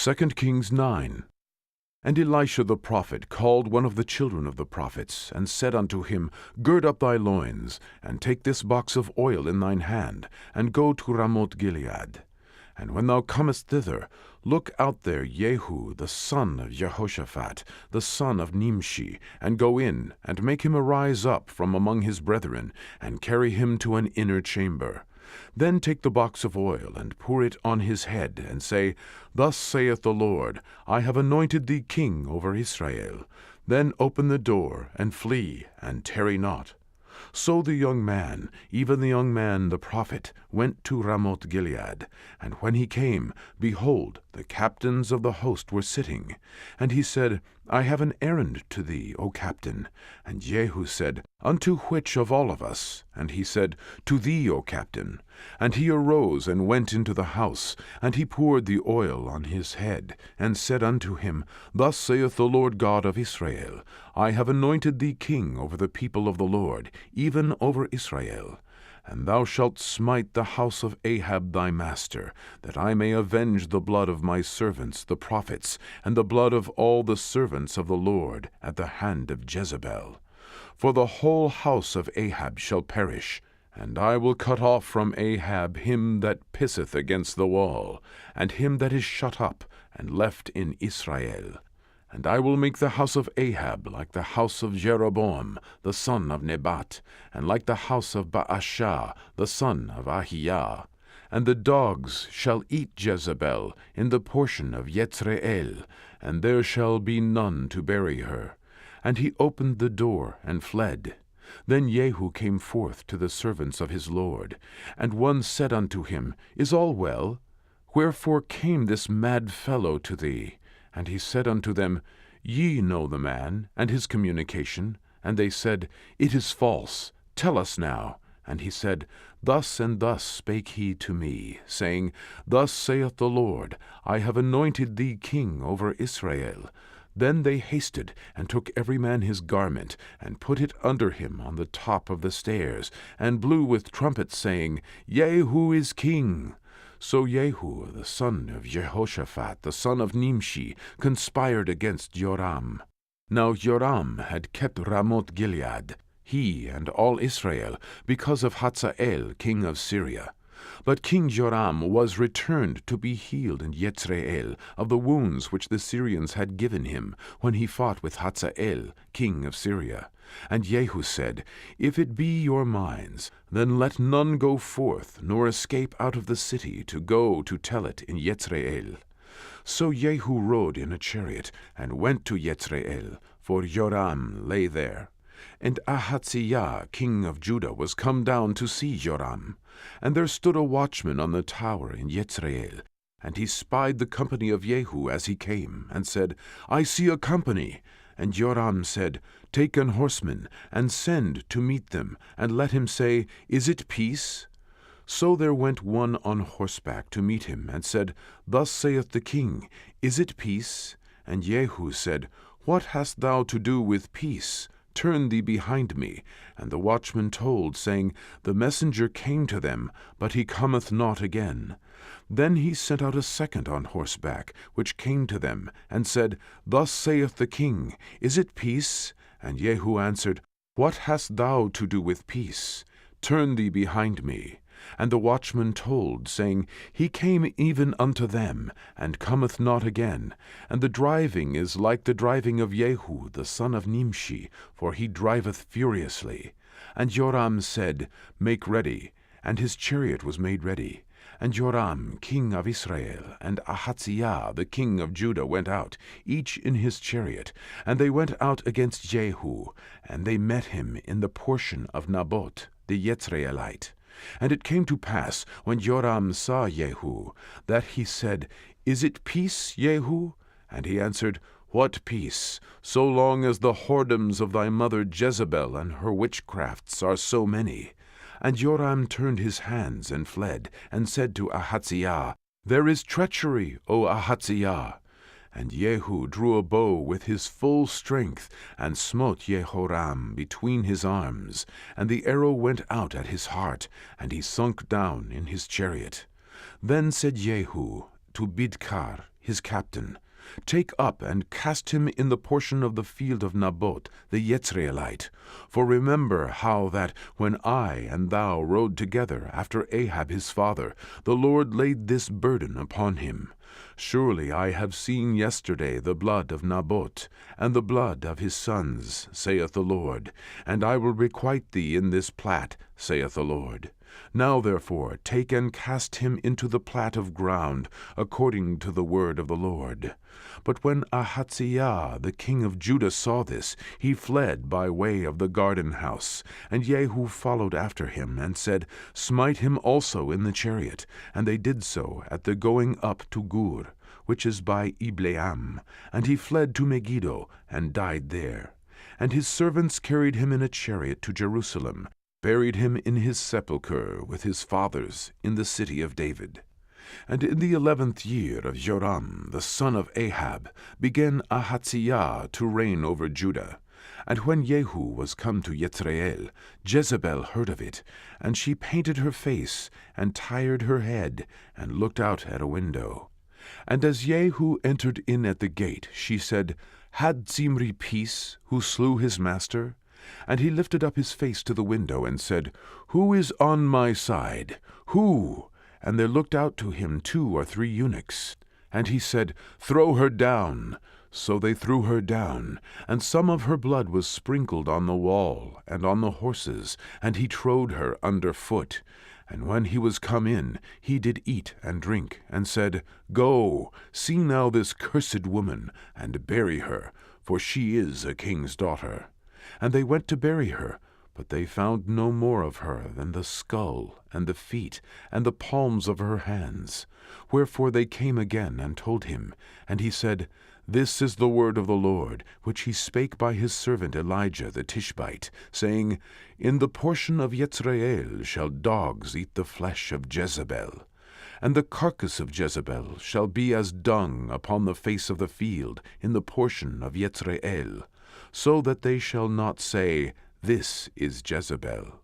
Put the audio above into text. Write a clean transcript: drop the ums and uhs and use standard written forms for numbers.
2 Kings 9. And Elisha the prophet called one of the children of the prophets, and said unto him, Gird up thy loins, and take this box of oil in thine hand, and go to Ramoth Gilead. And when thou comest thither, look out there Jehu the son of Jehoshaphat, the son of Nimshi, and go in, and make him arise up from among his brethren, and carry him to an inner chamber. Then take the box of oil, and pour it on his head, and say, Thus saith the Lord, I have anointed thee king over Israel. Then open the door, and flee, and tarry not. So the young man, even the young man the prophet, went to Ramoth Gilead. And when he came, behold, the captains of the host were sitting. And he said, I have an errand to thee, O captain. And Jehu said, Unto which of all of us? And he said, To thee, O captain. And he arose and went into the house, and he poured the oil on his head, and said unto him, Thus saith the Lord God of Israel, I have anointed thee king over the people of the Lord, even over Israel. And thou shalt smite the house of Ahab thy master, that I may avenge the blood of my servants the prophets, and the blood of all the servants of the Lord at the hand of Jezebel. For the whole house of Ahab shall perish, and I will cut off from Ahab him that pisseth against the wall, and him that is shut up and left in Israel. And I will make the house of Ahab like the house of Jeroboam the son of Nebat, and like the house of Baasha the son of Ahiah. And the dogs shall eat Jezebel in the portion of Yezreel, and there shall be none to bury her. And he opened the door and fled. Then Jehu came forth to the servants of his lord, and one said unto him, Is all well? Wherefore came this mad fellow to thee? And he said unto them, Ye know the man, and his communication. And they said, It is false. Tell us now. And he said, Thus and thus spake he to me, saying, Thus saith the Lord, I have anointed thee king over Israel. Then they hasted, and took every man his garment, and put it under him on the top of the stairs, and blew with trumpets, saying, Jehu is king. So Jehu, the son of Jehoshaphat, the son of Nimshi, conspired against Joram. Now Joram had kept Ramoth Gilead, he and all Israel, because of Hazael king of Syria. But King Joram was returned to be healed in Yezreel of the wounds which the Syrians had given him when he fought with Hazael king of Syria. And Jehu said, If it be your minds, then let none go forth, nor escape out of the city to go to tell it in Yezreel. So Jehu rode in a chariot, and went to Yezreel, for Joram lay there. And Ahaziah king of Judah was come down to see Joram. And there stood a watchman on the tower in Yezreel. And he spied the company of Jehu as he came, and said, I see a company. And Joram said, Take an horseman, and send to meet them, and let him say, Is it peace? So there went one on horseback to meet him, and said, Thus saith the king, Is it peace? And Jehu said, What hast thou to do with peace? Turn thee behind me. And the watchman told, saying, The messenger came to them, but he cometh not again. Then he sent out a second on horseback, which came to them, and said, Thus saith the king, Is it peace? And Jehu answered, What hast thou to do with peace? Turn thee behind me. And the watchman told, saying, He came even unto them, and cometh not again. And the driving is like the driving of Jehu the son of Nimshi, for he driveth furiously. And Joram said, Make ready. And his chariot was made ready. And Joram king of Israel, and Ahaziah the king of Judah went out, each in his chariot. And they went out against Jehu, and they met him in the portion of Naboth the Yezreelite. And it came to pass, when Joram saw Jehu, that he said, Is it peace, Jehu? And he answered, What peace, so long as the whoredoms of thy mother Jezebel and her witchcrafts are so many? And Joram turned his hands and fled, and said to Ahaziah, There is treachery, O Ahaziah. And Jehu drew a bow with his full strength, and smote Jehoram between his arms, and the arrow went out at his heart, and he sunk down in his chariot. Then said Jehu to Bidkar his captain, "Take up and cast him in the portion of the field of Naboth the Jezreelite. For remember how that, when I and thou rode together after Ahab his father, the Lord laid this burden upon him. Surely I have seen yesterday the blood of Naboth, and the blood of his sons, saith the Lord, and I will requite thee in this plat, saith the Lord. Now therefore take and cast him into the plat of ground, according to the word of the Lord." But when Ahaziah the king of Judah saw this, he fled by way of the garden house. And Jehu followed after him, and said, "Smite him also in the chariot." And they did so at the going up to Gur, which is by Ibleam. And he fled to Megiddo, and died there. And his servants carried him in a chariot to Jerusalem, buried him in his sepulchre with his fathers in the city of David. And in the 11th year of Joram the son of Ahab began Ahaziah to reign over Judah. And when Jehu was come to Jezreel, Jezebel heard of it, and she painted her face, and tired her head, and looked out at a window. And as Jehu entered in at the gate, she said, "Had Zimri peace, who slew his master?" And he lifted up his face to the window, and said, "Who is on my side? Who?" And there looked out to him 2 or 3 eunuchs. And he said, "Throw her down." So they threw her down, and some of her blood was sprinkled on the wall, and on the horses, and he trode her under foot. And when he was come in, he did eat and drink, and said, "Go, see now this cursed woman, and bury her, for she is a king's daughter." And they went to bury her, but they found no more of her than the skull, and the feet, and the palms of her hands. Wherefore they came again and told him. And he said, "This is the word of the Lord, which he spake by his servant Elijah the Tishbite, saying, In the portion of Jezreel shall dogs eat the flesh of Jezebel. And the carcass of Jezebel shall be as dung upon the face of the field in the portion of Jezreel, so that they shall not say, This is Jezebel.